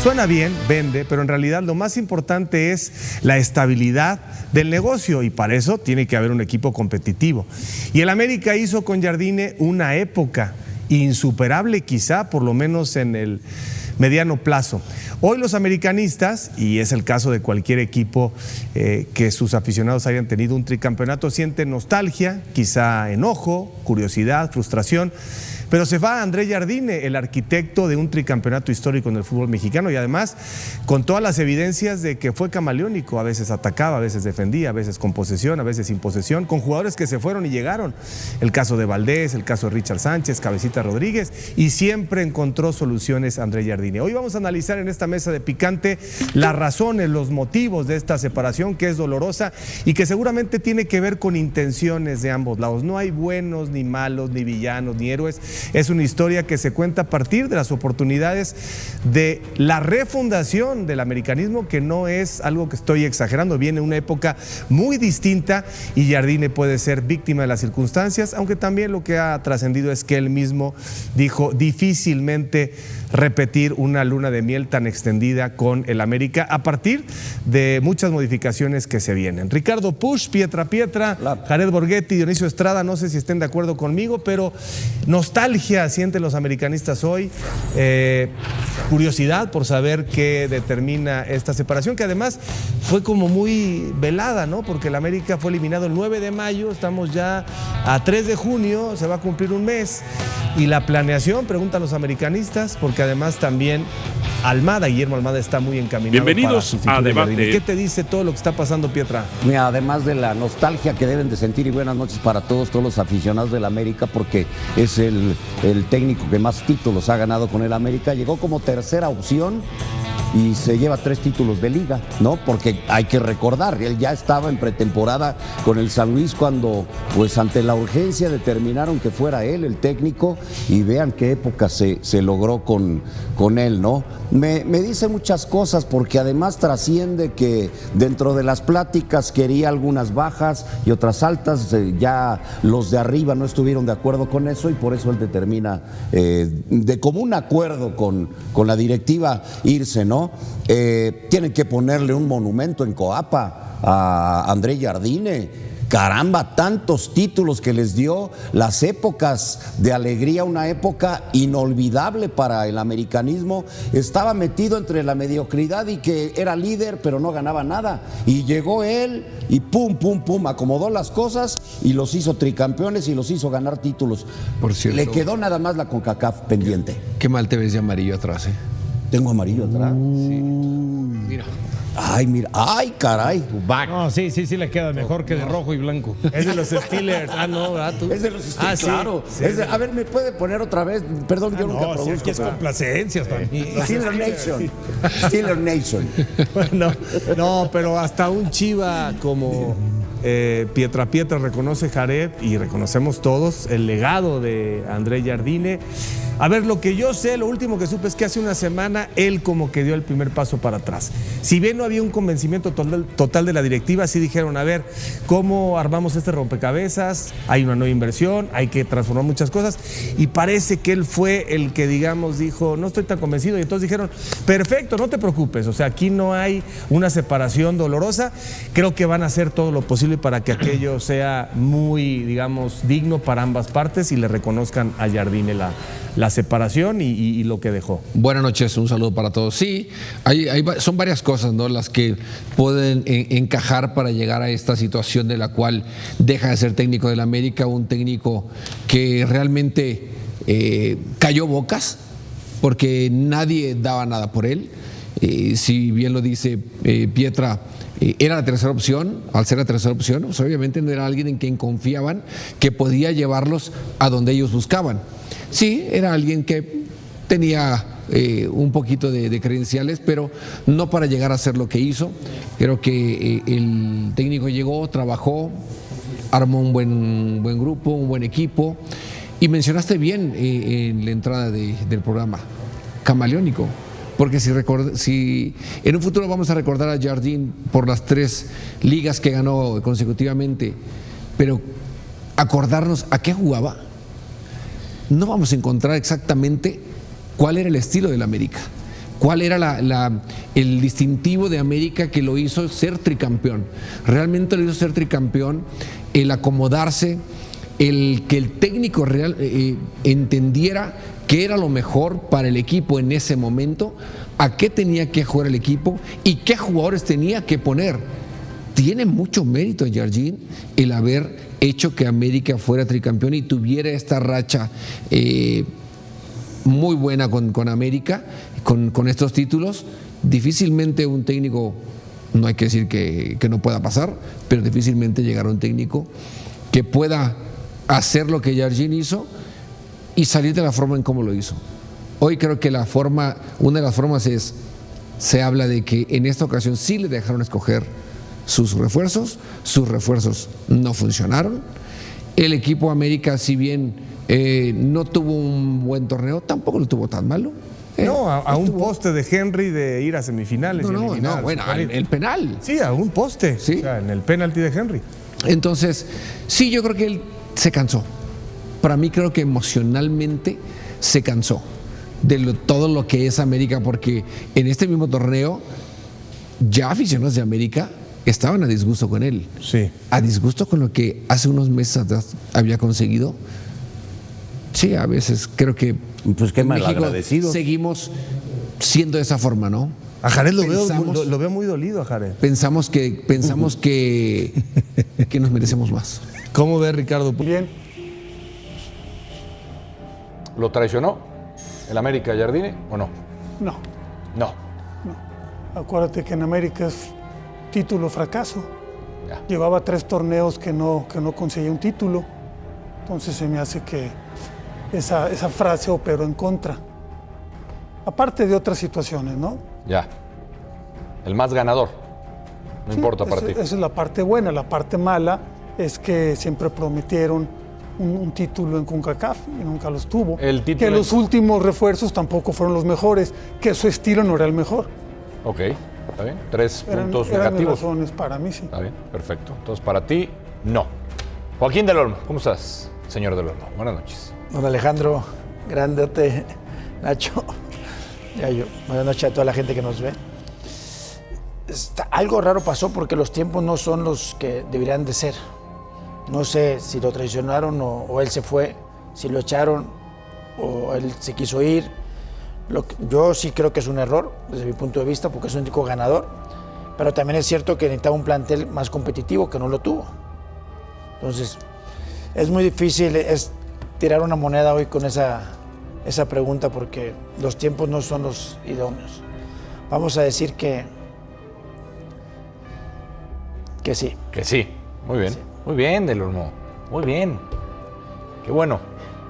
Suena bien, vende, pero en realidad lo más importante es la estabilidad del negocio y para eso tiene que haber un equipo competitivo. Y el América hizo con Jardine una época insuperable quizá, por lo menos en el mediano plazo. Hoy los americanistas, y es el caso de cualquier equipo que sus aficionados hayan tenido un tricampeonato, sienten nostalgia, quizá enojo, curiosidad, frustración. Pero se va André Jardine, el arquitecto de un tricampeonato histórico en el fútbol mexicano y además con todas las evidencias de que fue camaleónico, a veces atacaba, a veces defendía, a veces con posesión, a veces sin posesión, con jugadores que se fueron y llegaron. El caso de Valdés, el caso de Richard Sánchez, Cabecita Rodríguez, y siempre encontró soluciones André Jardine. Hoy vamos a analizar en esta mesa de Picante las razones, los motivos de esta separación que es dolorosa y que seguramente tiene que ver con intenciones de ambos lados. No hay buenos, ni malos, ni villanos, ni héroes. Es una historia que se cuenta a partir de las oportunidades de la refundación del americanismo, que no es algo que estoy exagerando, viene una época muy distinta y Jardine puede ser víctima de las circunstancias, aunque también lo que ha trascendido es que él mismo dijo difícilmente repetir una luna de miel tan extendida con el América a partir de muchas modificaciones que se vienen. Ricardo Puch, Pietra, Jared Borghetti, Dionisio Estrada, no sé si estén de acuerdo conmigo, pero nostalgia sienten los americanistas hoy, curiosidad por saber qué determina esta separación, que además fue como muy velada, ¿no? Porque el América fue eliminado el 9 de mayo, estamos ya a 3 de junio, se va a cumplir un mes, y la planeación, preguntan los americanistas, porque además también Guillermo Almada está muy encaminado. Bienvenidos a Debate. ¿Qué te dice todo lo que está pasando, Pietra? Mira, además de la nostalgia que deben de sentir, y buenas noches para todos los aficionados del América, porque es el técnico que más títulos ha ganado con el América, llegó como tercera opción y se lleva 3 títulos de liga, ¿no? Porque hay que recordar, él ya estaba en pretemporada con el San Luis cuando, pues ante la urgencia determinaron que fuera él el técnico y vean qué época se logró con él, ¿no? Me dice muchas cosas porque además trasciende que dentro de las pláticas quería algunas bajas y otras altas, ya los de arriba no estuvieron de acuerdo con eso y por eso él determina de común acuerdo con la directiva irse, ¿no? Tienen que ponerle un monumento en Coapa a André Jardine. Caramba, tantos títulos que les dio, las épocas de alegría, una época inolvidable para el americanismo. Estaba metido entre la mediocridad y que era líder, pero no ganaba nada. Y llegó él y pum, acomodó las cosas y los hizo tricampeones y los hizo ganar títulos. Por cierto, le quedó nada más la CONCACAF pendiente. Qué mal te ves de amarillo atrás, ¿eh? ¿Tengo amarillo atrás? Sí. Mira. Ay, mira. Ay, caray. No, sí le queda mejor que de rojo y blanco. Es de los Steelers. Ah, no, ¿verdad? Es de los Steelers, sí, claro. Sí. A ver, ¿me puede poner otra vez? Perdón, yo nunca produzco. Es que es complacencias también. Steeler Nation. Steeler Nation. Bueno, no, pero hasta un chiva como Pietra reconoce Jared y reconocemos todos el legado de André Jardine. A ver, lo que yo sé, lo último que supe es que hace una semana él como que dio el primer paso para atrás. Si bien no había un convencimiento total de la directiva, sí dijeron, a ver, ¿cómo armamos este rompecabezas? Hay una nueva inversión, hay que transformar muchas cosas. Y parece que él fue el que, digamos, dijo, no estoy tan convencido. Y entonces dijeron, perfecto, no te preocupes. O sea, aquí no hay una separación dolorosa. Creo que van a hacer todo lo posible para que aquello sea muy, digamos, digno para ambas partes y le reconozcan a Jardine la separación y lo que dejó. Buenas noches, un saludo para todos. Sí, son varias cosas, ¿no?, las que pueden encajar para llegar a esta situación de la cual deja de ser técnico del América, un técnico que realmente cayó bocas porque nadie daba nada por él. Si bien lo dice Pietra, era la tercera opción. Al ser la tercera opción, pues obviamente no era alguien en quien confiaban que podía llevarlos a donde ellos buscaban. Sí, era alguien que tenía un poquito de credenciales, pero no para llegar a hacer lo que hizo. Creo que el técnico llegó, trabajó, armó un buen grupo, un buen equipo. Y mencionaste bien en la entrada del programa, camaleónico. Porque si en un futuro vamos a recordar a Jardine por las 3 ligas que ganó consecutivamente, pero acordarnos a qué jugaba, no vamos a encontrar exactamente cuál era el estilo del América, ¿Cuál era el distintivo de América que lo hizo ser tricampeón? Realmente lo hizo ser tricampeón el acomodarse, el que el técnico real entendiera qué era lo mejor para el equipo en ese momento, a qué tenía que jugar el equipo y qué jugadores tenía que poner. Tiene mucho mérito, Jardine, el haber hecho que América fuera tricampeón y tuviera esta racha muy buena con América, con estos títulos. Difícilmente un técnico, no hay que decir que no pueda pasar, pero difícilmente llegará un técnico que pueda hacer lo que Jardine hizo y salir de la forma en cómo lo hizo. Hoy creo que una de las formas se habla de que en esta ocasión sí le dejaron escoger sus refuerzos no funcionaron. El equipo América, si bien no tuvo un buen torneo, tampoco lo tuvo tan malo. No, a un poste de Henry de ir a semifinales. No, bueno, el penal. Sí, a un poste, sí. O sea, en el penalti de Henry. Entonces, sí, yo creo que él se cansó. Para mí creo que emocionalmente se cansó de todo lo que es América, porque en este mismo torneo ya aficionados de América estaban a disgusto con él. Sí. A disgusto con lo que hace unos meses atrás había conseguido. Sí, a veces creo que pues qué en México malagradecidos. seguimos siendo de esa forma, ¿no? A Jared lo veo muy dolido a Jared. Pensamos que nos merecemos más. ¿Cómo ve Ricardo? Bien. ¿Lo traicionó el América Jardine o no? No. No. Acuérdate que en América es título fracaso. Ya. Llevaba 3 torneos que no conseguía un título. Entonces se me hace que esa frase operó en contra. Aparte de otras situaciones, ¿no? Ya. El más ganador. No Sí, importa para ti. Esa es la parte buena. La parte mala es que siempre prometieron un título en CONCACAF y nunca los tuvo. Que los últimos refuerzos tampoco fueron los mejores, que su estilo no era el mejor. Ok, está bien. 3 puntos eran negativos. razones para mí, sí. Está bien, perfecto. Entonces, para ti, no. Joaquín del Olmo, ¿cómo estás, señor del Olmo? Buenas noches. Don Alejandro, grandote, Nacho. Buenas noches a toda la gente que nos ve. Algo raro pasó porque los tiempos no son los que deberían de ser. No sé si lo traicionaron o él se fue, si lo echaron o él se quiso ir. Yo sí creo que es un error desde mi punto de vista porque es un único ganador, pero también es cierto que necesitaba un plantel más competitivo que no lo tuvo. Entonces, es muy difícil tirar una moneda hoy con esa pregunta porque los tiempos no son los idóneos. Vamos a decir que sí. Que sí. Muy bien. Sí. Muy bien, del Olmo. Muy bien. Qué bueno.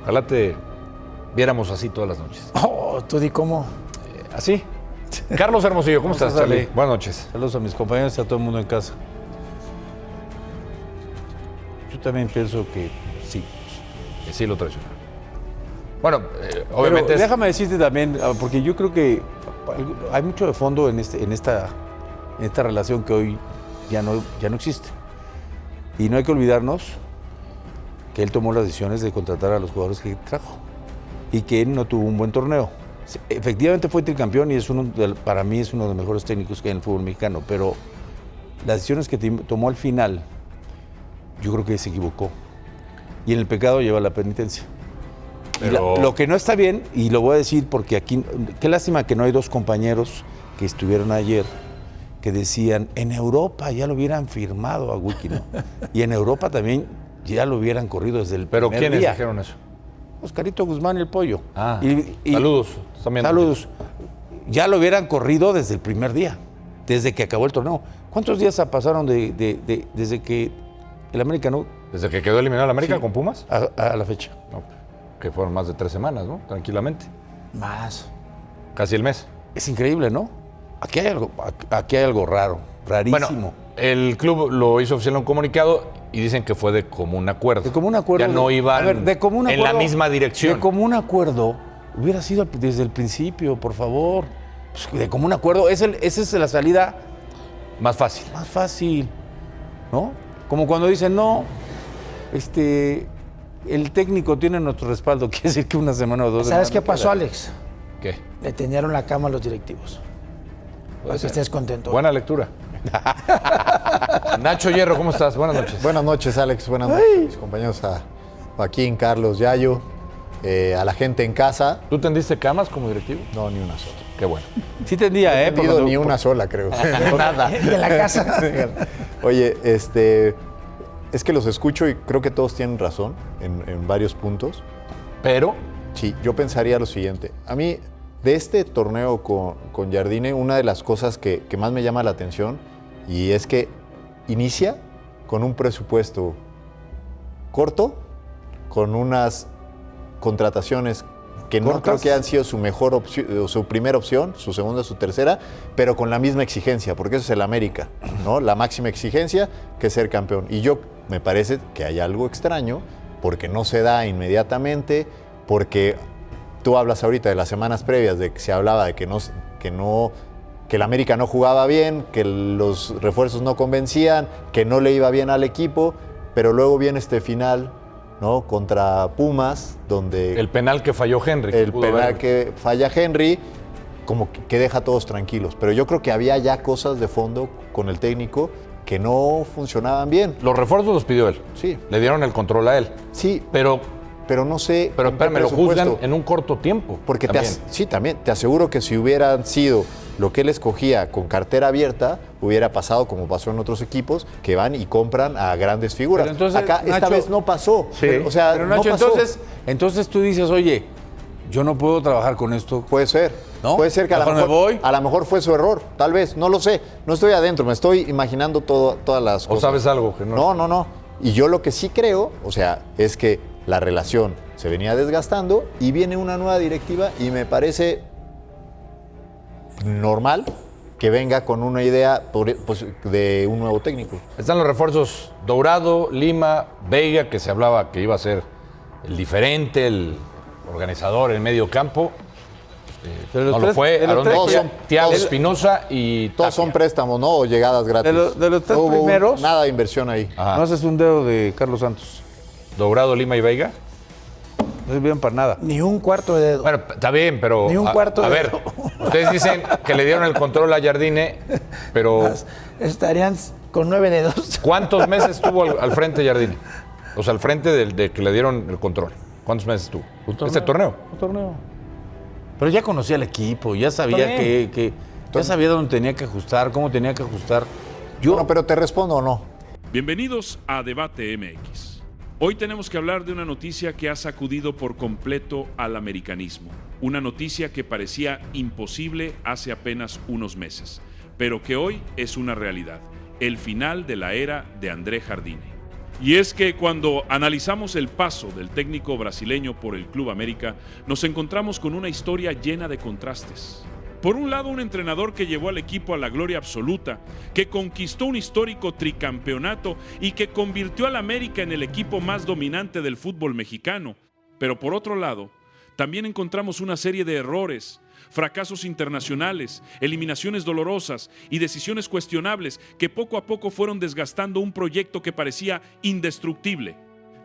Ojalá te viéramos así todas las noches. Oh, ¿tú di cómo? ¿Así? Carlos Hermosillo, ¿cómo estás, Charlie? Buenas noches. Saludos a mis compañeros y a todo el mundo en casa. Yo también pienso que sí. Que sí lo traicionó. Bueno, obviamente... Pero déjame decirte también, porque yo creo que hay mucho de fondo en esta relación que hoy ya no existe. Y no hay que olvidarnos que él tomó las decisiones de contratar a los jugadores que trajo y que él no tuvo un buen torneo. Efectivamente fue tricampeón y para mí es uno de los mejores técnicos que hay en el fútbol mexicano, pero las decisiones que tomó al final, yo creo que se equivocó. Y en el pecado lleva la penitencia. Pero... Lo que no está bien, y lo voy a decir porque aquí, qué lástima que no hay 2 compañeros que estuvieron ayer que decían, en Europa ya lo hubieran firmado a Wiki, ¿no? Y en Europa también ya lo hubieran corrido desde el primer ¿Pero quiénes día. dijeron eso? Oscarito Guzmán y el Pollo. Ah, saludos. También. Saludos. Ya lo hubieran corrido desde el primer día, desde que acabó el torneo. ¿Cuántos días pasaron desde que el América no? ¿Desde que quedó eliminado el América Sí. con Pumas? A la fecha. No, que fueron más de 3 semanas, ¿no? Tranquilamente. Más. Casi el mes. Es increíble, ¿no? Aquí hay algo raro, rarísimo. Bueno, el club lo hizo oficial en un comunicado y dicen que fue de común acuerdo. De común acuerdo. Ya no iban a ver, de común en acuerdo, la misma dirección. De común acuerdo hubiera sido desde el principio, por favor. Pues de común acuerdo, esa es la salida Más fácil. más fácil, ¿no? Como cuando dicen, no, el técnico tiene nuestro respaldo, quiere decir que una semana o 2 ¿Sabes semanas qué no pasó, queda. Alex? ¿Qué? Le teñieron la cama a los directivos. Para que estés contento. Buena lectura. Nacho Hierro, ¿cómo estás? Buenas noches. Buenas noches, Alex. Buenas noches, mis compañeros, a Joaquín, Carlos, Yayo, a la gente en casa. ¿Tú tendiste camas como directivo? No, ni una sola. Qué bueno. Sí tendía, No he tenido ni una sola, creo. Nada. De la casa. Oye, es que los escucho y creo que todos tienen razón en varios puntos. Pero, Sí, yo pensaría lo siguiente. A mí, de este torneo con Jardine, una de las cosas que más me llama la atención y es que inicia con un presupuesto corto, con unas contrataciones que no creo que han sido su mejor opción, o su primera opción, su segunda, su tercera, pero con la misma exigencia, porque eso es el América, ¿no? La máxima exigencia que es ser campeón. Y yo me parece que hay algo extraño, porque no se da inmediatamente, porque tú hablas ahorita de las semanas previas, de que se hablaba de que el América no jugaba bien, que los refuerzos no convencían, que no le iba bien al equipo, pero luego viene este final, ¿no? Contra Pumas, donde el penal que falló Henry. el penal que falla Henry, como que deja a todos tranquilos. Pero yo creo que había ya cosas de fondo con el técnico que no funcionaban bien. Los refuerzos los pidió él. Sí. Le dieron el control a él. Sí, Pero no sé. Pero con qué espérame, lo presupuesto. juzgan en un corto tiempo. Porque también. también, te aseguro que si hubieran sido lo que él escogía con cartera abierta, hubiera pasado como pasó en otros equipos, que van y compran a grandes figuras. Pero entonces, Acá esta Nacho, vez no pasó. Sí. Pero, o sea, Pero Nacho, no pasó. entonces tú dices, oye, yo no puedo trabajar con esto. Puede ser. ¿No? Puede ser que a Mejor me voy. lo mejor fue su error. Tal vez, no lo sé. No estoy adentro, me estoy imaginando todas las ¿O cosas. sabes algo que no? No. Y yo lo que sí creo, o sea, es que la relación se venía desgastando y viene una nueva directiva y me parece normal que venga con una idea pues, de un nuevo técnico. Están los refuerzos Dourado, Lima, Veiga, que se hablaba que iba a ser el diferente, el organizador en medio campo. Pero No lo fue. Aarón todos Mejía, son- Thiago todos- Espinosa y Todos son Tapia. préstamos, ¿no? O llegadas gratis. De los tres No hubo primeros- nada de inversión ahí. Ajá. No haces un dedo de Carlos Santos. Dourado, Lima y Veiga. No sirvieron para nada. Ni un cuarto de dedo. Bueno, está bien, pero Ni un cuarto a de ver, dedo. ustedes dicen que le dieron el control a Jardine, pero Estarían con 9 dedos. ¿cuántos meses estuvo al frente Jardine? O sea, al frente de que le dieron el control. ¿Cuántos meses estuvo? ¿Este torneo? Un torneo. Pero ya conocía al equipo, ya sabía Está bien. que ya sabía dónde tenía que ajustar, cómo tenía que ajustar. Bueno, pero te respondo o no. Bienvenidos a Debate MX. Hoy tenemos que hablar de una noticia que ha sacudido por completo al americanismo. Una noticia que parecía imposible hace apenas unos meses, pero que hoy es una realidad. El final de la era de André Jardine. Y es que cuando analizamos el paso del técnico brasileño por el Club América, nos encontramos con una historia llena de contrastes. Por un lado, un entrenador que llevó al equipo a la gloria absoluta, que conquistó un histórico tricampeonato y que convirtió al América en el equipo más dominante del fútbol mexicano. Pero por otro lado, también encontramos una serie de errores, fracasos internacionales, eliminaciones dolorosas y decisiones cuestionables que poco a poco fueron desgastando un proyecto que parecía indestructible.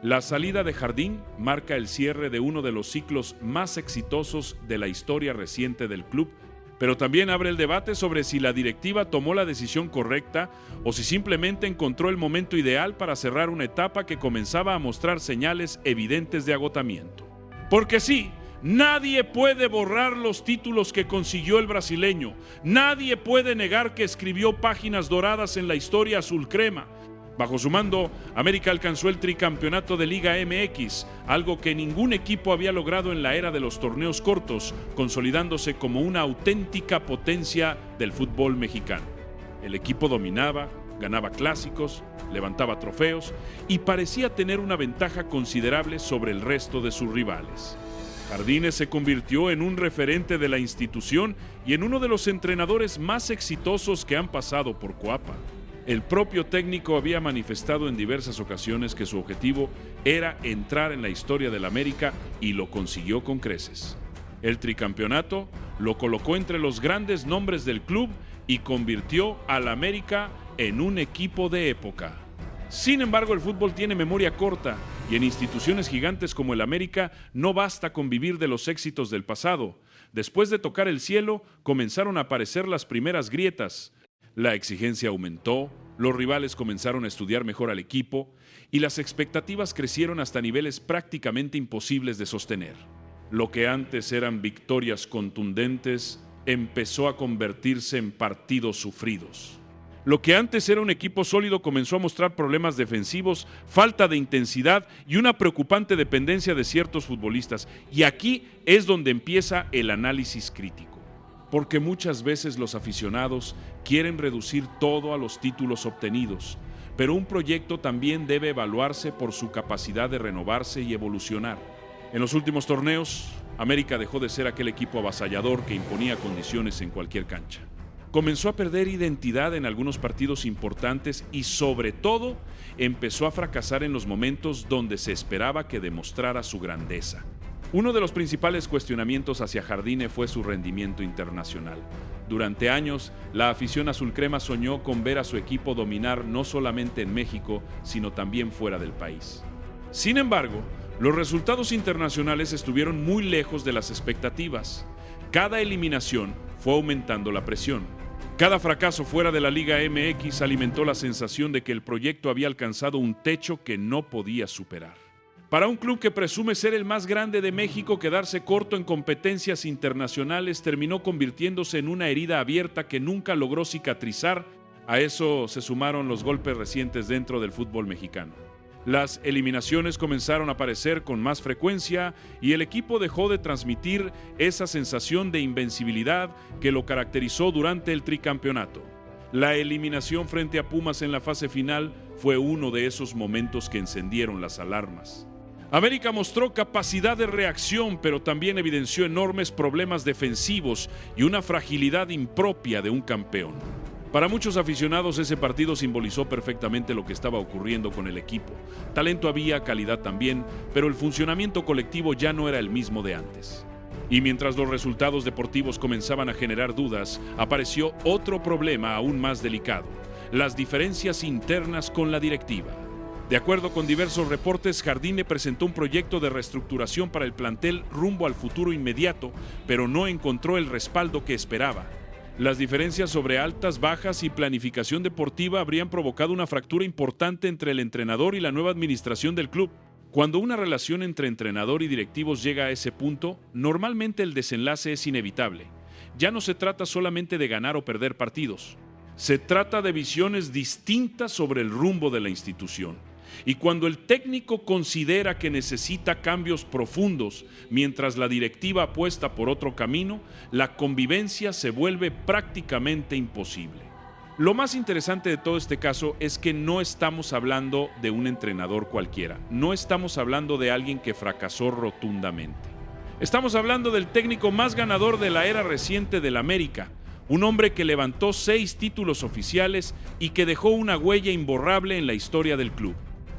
La salida de Jardín marca el cierre de uno de los ciclos más exitosos de la historia reciente del club, pero también abre el debate sobre si la directiva tomó la decisión correcta o si simplemente encontró el momento ideal para cerrar una etapa que comenzaba a mostrar señales evidentes de agotamiento. Porque sí, nadie puede borrar los títulos que consiguió el brasileño. Nadie puede negar que escribió páginas doradas en la historia azul crema. Bajo su mando, América alcanzó el tricampeonato de Liga MX, algo que ningún equipo había logrado en la era de los torneos cortos, consolidándose como una auténtica potencia del fútbol mexicano. El equipo dominaba, ganaba clásicos, levantaba trofeos y parecía tener una ventaja considerable sobre el resto de sus rivales. Jardine se convirtió en un referente de la institución y en uno de los entrenadores más exitosos que han pasado por Coapa. El propio técnico había manifestado en diversas ocasiones que su objetivo era entrar en la historia del América y lo consiguió con creces. El tricampeonato lo colocó entre los grandes nombres del club y convirtió al América en un equipo de época. Sin embargo, el fútbol tiene memoria corta y en instituciones gigantes como el América no basta con vivir de los éxitos del pasado. Después de tocar el cielo, comenzaron a aparecer las primeras grietas. La exigencia aumentó, los rivales comenzaron a estudiar mejor al equipo y las expectativas crecieron hasta niveles prácticamente imposibles de sostener. Lo que antes eran victorias contundentes empezó a convertirse en partidos sufridos. Lo que antes era un equipo sólido comenzó a mostrar problemas defensivos, falta de intensidad y una preocupante dependencia de ciertos futbolistas. Y aquí es donde empieza el análisis crítico. Porque muchas veces los aficionados quieren reducir todo a los títulos obtenidos, pero un proyecto también debe evaluarse por su capacidad de renovarse y evolucionar. En los últimos torneos, América dejó de ser aquel equipo avasallador que imponía condiciones en cualquier cancha. Comenzó a perder identidad en algunos partidos importantes y, sobre todo, empezó a fracasar en los momentos donde se esperaba que demostrara su grandeza. Uno de los principales cuestionamientos hacia Jardine fue su rendimiento internacional. Durante años, la afición azulcrema soñó con ver a su equipo dominar no solamente en México, sino también fuera del país. Sin embargo, los resultados internacionales estuvieron muy lejos de las expectativas. Cada eliminación fue aumentando la presión. Cada fracaso fuera de la Liga MX alimentó la sensación de que el proyecto había alcanzado un techo que no podía superar. Para un club que presume ser el más grande de México, quedarse corto en competencias internacionales terminó convirtiéndose en una herida abierta que nunca logró cicatrizar. A eso se sumaron los golpes recientes dentro del fútbol mexicano. Las eliminaciones comenzaron a aparecer con más frecuencia y el equipo dejó de transmitir esa sensación de invencibilidad que lo caracterizó durante el tricampeonato. La eliminación frente a Pumas en la fase final fue uno de esos momentos que encendieron las alarmas. América mostró capacidad de reacción, pero también evidenció enormes problemas defensivos y una fragilidad impropia de un campeón. Para muchos aficionados ese partido simbolizó perfectamente lo que estaba ocurriendo con el equipo. Talento había, calidad también, pero el funcionamiento colectivo ya no era el mismo de antes. Y mientras los resultados deportivos comenzaban a generar dudas, apareció otro problema aún más delicado: las diferencias internas con la directiva. De acuerdo con diversos reportes, Jardine presentó un proyecto de reestructuración para el plantel rumbo al futuro inmediato, pero no encontró el respaldo que esperaba. Las diferencias sobre altas, bajas y planificación deportiva habrían provocado una fractura importante entre el entrenador y la nueva administración del club. Cuando una relación entre entrenador y directivos llega a ese punto, normalmente el desenlace es inevitable. Ya no se trata solamente de ganar o perder partidos. Se trata de visiones distintas sobre el rumbo de la institución. Y cuando el técnico considera que necesita cambios profundos, mientras la directiva apuesta por otro camino, la convivencia se vuelve prácticamente imposible. Lo más interesante de todo este caso es que no estamos hablando de un entrenador cualquiera, no estamos hablando de alguien que fracasó rotundamente. Estamos hablando del técnico más ganador de la era reciente del América, un hombre que levantó 6 títulos oficiales y que dejó una huella imborrable en la historia del club.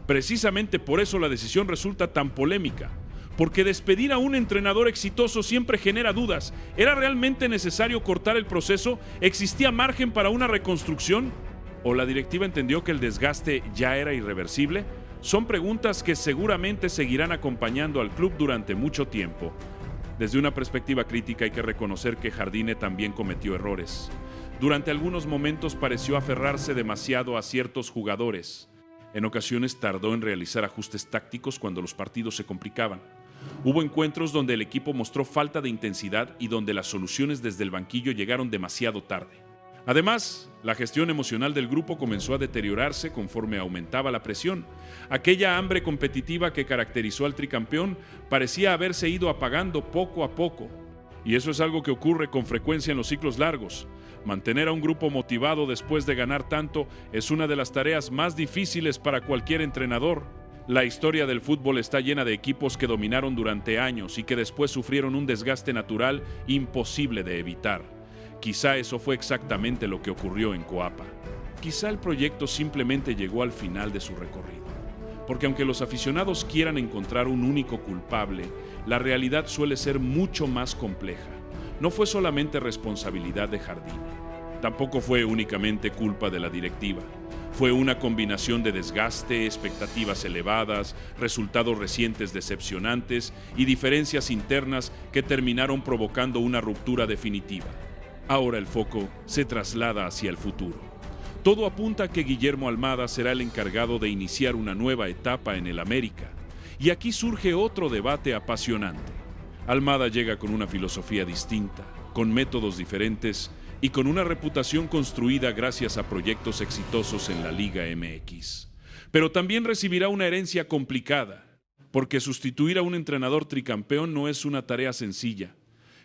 Precisamente por eso la decisión resulta tan polémica, porque despedir a un entrenador exitoso siempre genera dudas. ¿Era realmente necesario cortar el proceso? ¿Existía margen para una reconstrucción? ¿O la directiva entendió que el desgaste ya era irreversible? Son preguntas que seguramente seguirán acompañando al club durante mucho tiempo. Desde una perspectiva crítica hay que reconocer que Jardine también cometió errores. Durante algunos momentos pareció aferrarse demasiado a ciertos jugadores. En ocasiones tardó en realizar ajustes tácticos cuando los partidos se complicaban. Hubo encuentros donde el equipo mostró falta de intensidad y donde las soluciones desde el banquillo llegaron demasiado tarde. Además, la gestión emocional del grupo comenzó a deteriorarse conforme aumentaba la presión. Aquella hambre competitiva que caracterizó al tricampeón parecía haberse ido apagando poco a poco. Y eso es algo que ocurre con frecuencia en los ciclos largos. Mantener a un grupo motivado después de ganar tanto es una de las tareas más difíciles para cualquier entrenador. La historia del fútbol está llena de equipos que dominaron durante años y que después sufrieron un desgaste natural imposible de evitar. Quizá eso fue exactamente lo que ocurrió en Coapa. Quizá el proyecto simplemente llegó al final de su recorrido. Porque aunque los aficionados quieran encontrar un único culpable, la realidad suele ser mucho más compleja. No fue solamente responsabilidad de Jardine. Tampoco fue únicamente culpa de la directiva. Fue una combinación de desgaste, expectativas elevadas, resultados recientes decepcionantes y diferencias internas que terminaron provocando una ruptura definitiva. Ahora el foco se traslada hacia el futuro. Todo apunta a que Guillermo Almada será el encargado de iniciar una nueva etapa en el América. Y aquí surge otro debate apasionante. Almada llega con una filosofía distinta, con métodos diferentes y con una reputación construida gracias a proyectos exitosos en la Liga MX. Pero también recibirá una herencia complicada, porque sustituir a un entrenador tricampeón no es una tarea sencilla.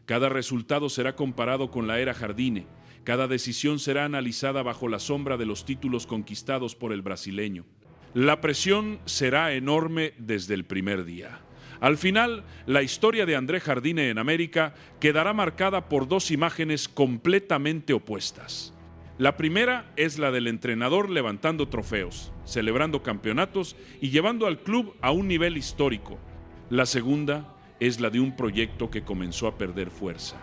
Cada resultado será comparado con la era Jardine, cada decisión será analizada bajo la sombra de los títulos conquistados por el brasileño. La presión será enorme desde el primer día. Al final, la historia de André Jardine en América quedará marcada por dos imágenes completamente opuestas. La primera es la del entrenador levantando trofeos, celebrando campeonatos y llevando al club a un nivel histórico. La segunda es la de un proyecto que comenzó a perder fuerza,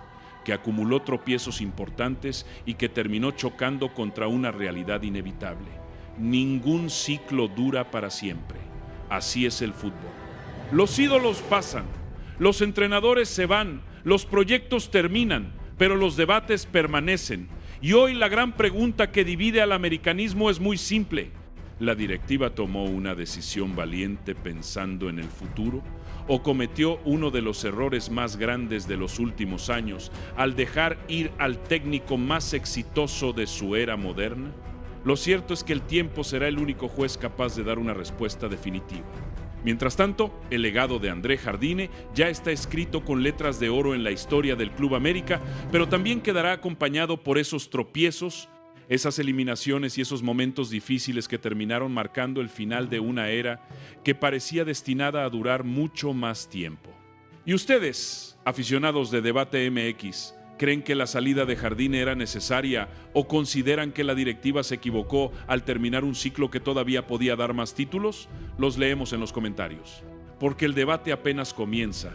que acumuló tropiezos importantes y que terminó chocando contra una realidad inevitable. Ningún ciclo dura para siempre. Así es el fútbol. Los ídolos pasan, los entrenadores se van, los proyectos terminan, pero los debates permanecen. Y hoy la gran pregunta que divide al americanismo es muy simple. ¿La directiva tomó una decisión valiente pensando en el futuro? ¿O cometió uno de los errores más grandes de los últimos años al dejar ir al técnico más exitoso de su era moderna? Lo cierto es que el tiempo será el único juez capaz de dar una respuesta definitiva. Mientras tanto, el legado de André Jardine ya está escrito con letras de oro en la historia del Club América, pero también quedará acompañado por esos tropiezos, esas eliminaciones y esos momentos difíciles que terminaron marcando el final de una era que parecía destinada a durar mucho más tiempo. ¿Y ustedes, aficionados de Debate MX, creen que la salida de Jardine era necesaria o consideran que la directiva se equivocó al terminar un ciclo que todavía podía dar más títulos? Los leemos en los comentarios. Porque el debate apenas comienza